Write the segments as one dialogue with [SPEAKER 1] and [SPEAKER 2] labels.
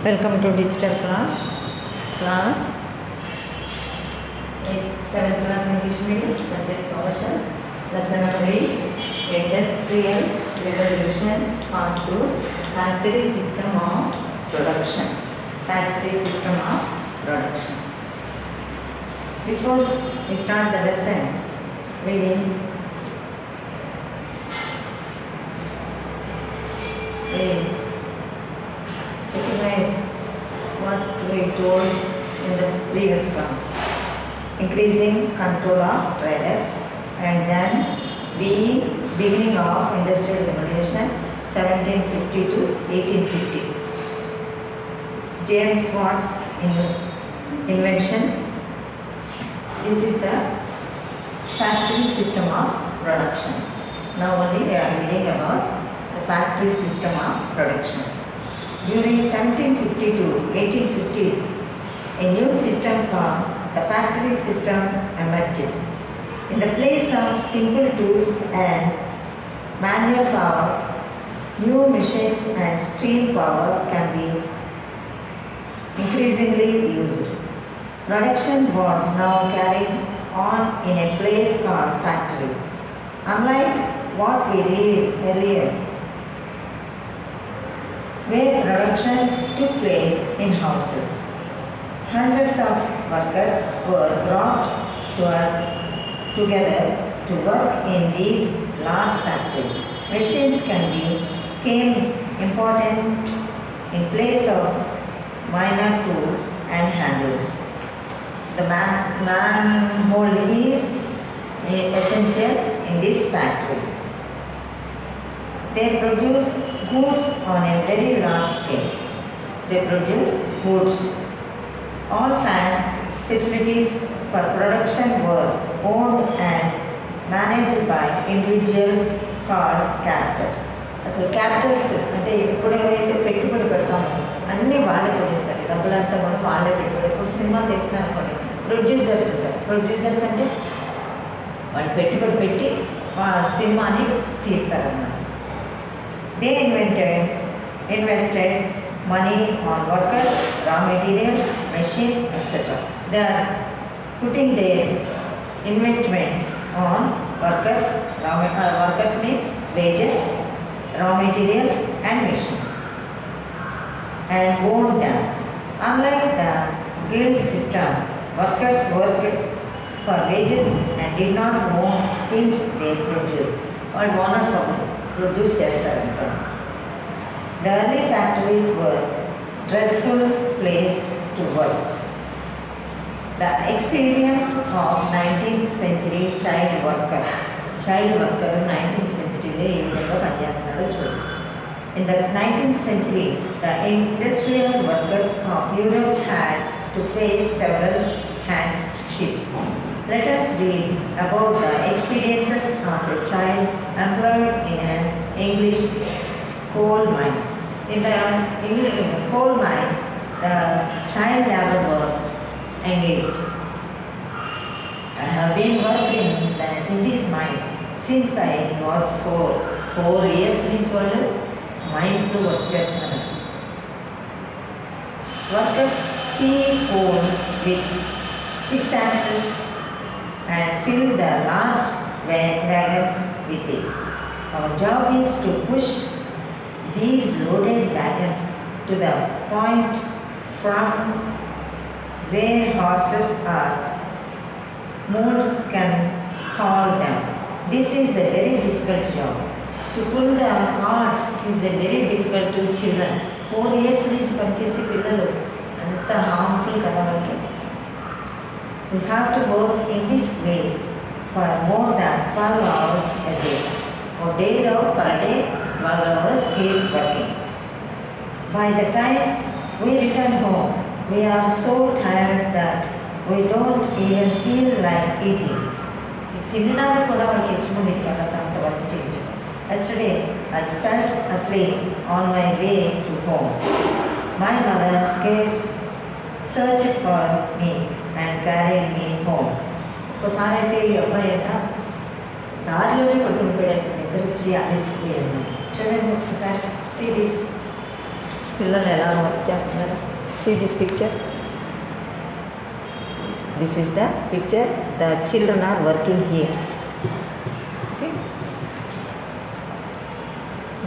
[SPEAKER 1] Welcome to digital class. Class 7th class English medium subject social. Lesson number 8 Industrial Revolution Part 2 Factory System of Production. Factory System of Production. Before we start the lesson, we will recognize what we told in the previous class. Increasing control of traders and then beginning of industrial revolution 1750 to 1850. James Watt's invention. This is the factory system of production. Now only we are reading about the factory system of production. During 1750 to 1850s, a new system called the factory system emerged. In the place of simple tools and manual power, new machines and steam power can be increasingly used. Production was now carried on in a place called factory. Unlike what we read earlier, where production took place in houses, hundreds of workers were brought together to work in these large factories. Machines became important in place of minor tools and hand tools. The manhole is essential in these factories. They produce goods on a very large scale. They produce goods. All facilities for production were owned and managed by individuals called capitals. అసలు Capitals అంటే ఎప్పుడైతే పెట్టుబడి పెడతామో అన్నీ వాళ్ళే కొనిస్తారు, డబ్బులంతా కూడా వాళ్ళే పెట్టుబడి. ఇప్పుడు సినిమా తీస్తున్నారు అనుకోండి, ప్రొడ్యూసర్స్ ఉంటారు. ప్రొడ్యూసర్స్ అంటే వాళ్ళు పెట్టుబడి పెట్టి సినిమాని తీస్తారన్నమాట. They invested money on workers, raw materials, machines, etc. They are putting their investment on workers. Workers means wages, raw materials and machines, and own them. Unlike the guild system, workers worked for wages and did not own things they produced. All owners of produce చేస్తారంట. The early factories were dreadful place to work. The experience of 19th century child worker 19th century లో ఏ విధంగా పనిచేస్తున్నారో చూడండి. In the 19th century, the industrial workers of Europe had to face several hardships. Let us read about the experiences of a child employed in an English coal mines. In the coal mines, the child labor were engaged. I have been working in these mines since I was 4 years నుంచి వాళ్ళు మైన్స్లో work చేస్తున్నారు. Workers peel coal with pickaxes and fill the large wagons with it. Our job is to push these loaded wagons to the point from where horses or mules can haul them. This is a very difficult job. To pull the carts is a very difficult to children. 4 years నుంచి పనిచేసే పిల్లలు అంత harmful కదా వాళ్ళకి. We have to work in this way for more than 12 hours a day. Or day per day, 12 hours is working. By the time we return home, we are so tired that we don't even feel like eating. తినడానికి కూడా వాళ్ళకి ఇష్టం ఉండేది కదా అంత work చేయొచ్చు. Yesterday, I felt asleep on my way to home. My mother searched for me and carried me home. ఒకసారి అయితే ఈ అబ్బాయి అంట దారిలోనే పట్టుకుని పోయాడు, నిద్ర వచ్చి అలసిపోయాను. చూడండి ఒకసారి, see this. పిల్లలు ఎలా వర్క్ చేస్తున్నారు? See this picture. This is the picture. The children are working here. Okay.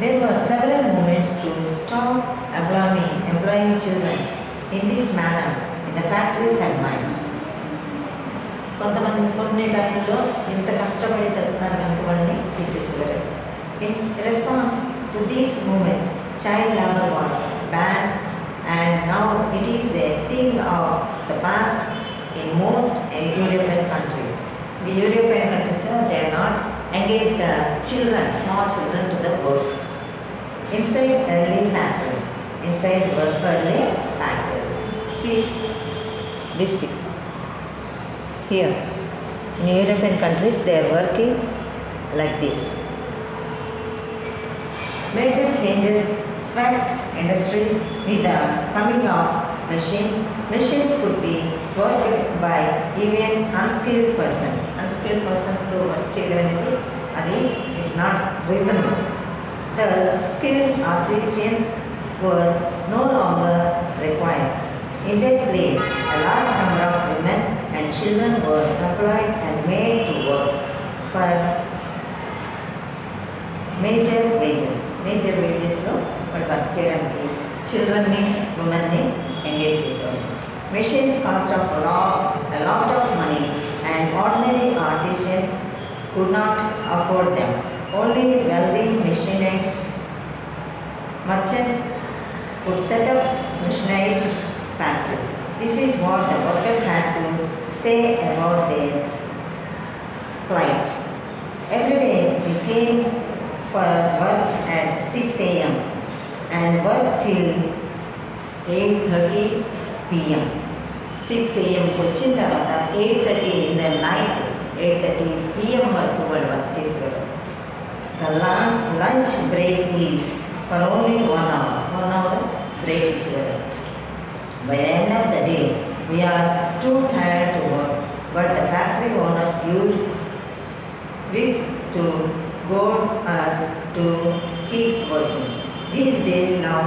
[SPEAKER 1] There were several movements to stop employing children in this manner in the factories and mines. కొన్ని టైంలో ఇంత కష్టపడి చేస్తున్నారు కనుక వాళ్ళని తీసేసేవారు. In response to these movements, child labor was banned, and now it is a thing of the past in most European countries. The European countries, they are not engage the children, small children, to the work inside early factories. See this picture. Here, in European countries, they are working like this. Major changes swept industries with the coming of machines. Machines could be worked by even unskilled persons. Unskilled persons to work cheyadamante adi is not reasonable. Thus, skilled artisans were no longer required. In their place, a large number of women and children were employed and made to work for major wages. Major wages lo వాళ్ళు work చేయడానికి చిల్డ్రన్ని ఉమెన్ని engage చేసేవారు. Machines cost a lot of money, and ordinary artisans could not afford them. Only wealthy machinists, merchants could set up mechanized factories. This is what the worker had to say about their plight. Every day they came for work at 6 a.m. and worked till 8:30 p.m. 6 a.m. వచ్చిన తర్వాత 8:30 in the night, 8:30 p.m. వరకు వాళ్ళు work చేసేవారు. The lunch break is for only 1 hour. 1 hour break ఇచ్చేవారు. By the end of the day, we are too tired to work, but the factory owners use it to goad us to keep working. These days now,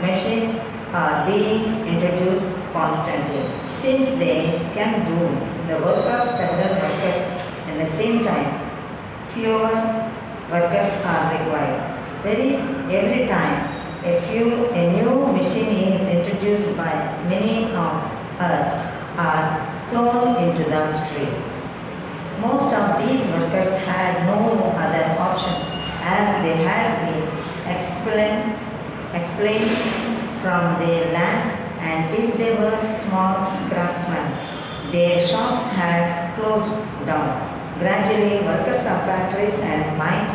[SPEAKER 1] machines are being introduced constantly. Since they can do the work of several workers at the same time, fewer workers are required. Every time a new machine is introduced, by many of us are thrown into the street. Most of these workers had no other option, as they had been expelled from their lands, and if they were small craftsmen, their shops had closed down. Gradually, workers of factories and mines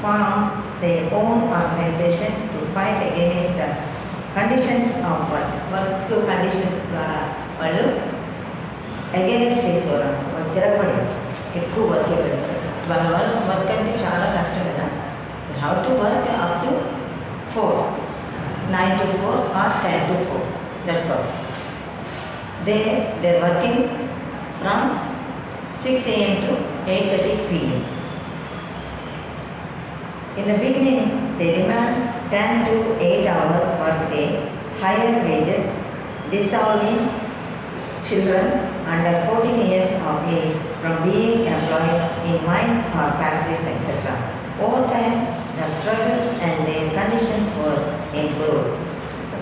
[SPEAKER 1] formed their own organizations to fight against the conditions of work. Work conditions ద్వారా వాళ్ళు against చేసేవారు. వాళ్ళు తిరగబడి ఎక్కువ work ఇవ్వలేదు. వాళ్ళ work అంటే చాలా కష్టం కదా. How to work up to 4, 9 to 4 or 10 to 4. That's all. They're working from 6 a.m. to 8:30 p.m. In the beginning, they demand 10 to 8 hours work day, higher wages, disallowing children under 14 years of age from being employed in mines or factories, etc. Over time, the struggles and their conditions were improved.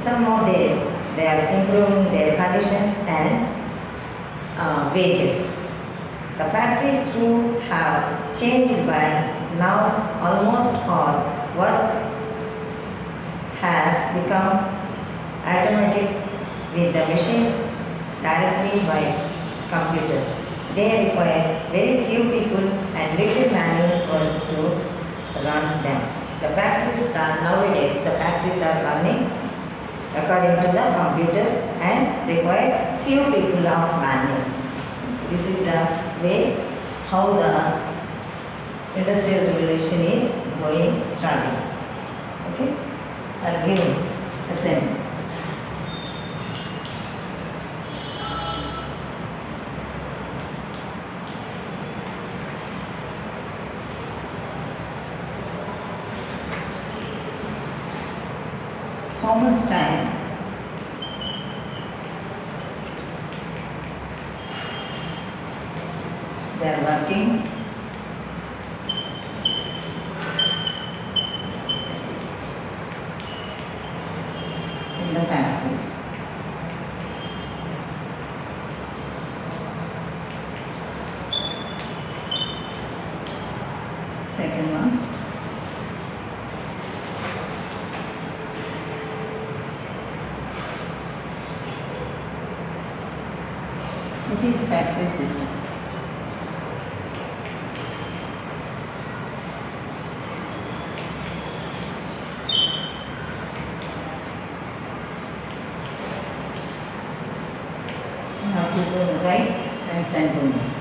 [SPEAKER 1] Some more days, they are improving their conditions and wages. The factories too have changed by now. Almost all work has become automated with the machines directly by computers. They require very few people and little manual work to run them. The factories nowadays are running according to the computers and require few people of manual. This is the way how the industrial revolution is starting. Okay, I'll give a sample. How much time What is factory system? You have to go right and send to me.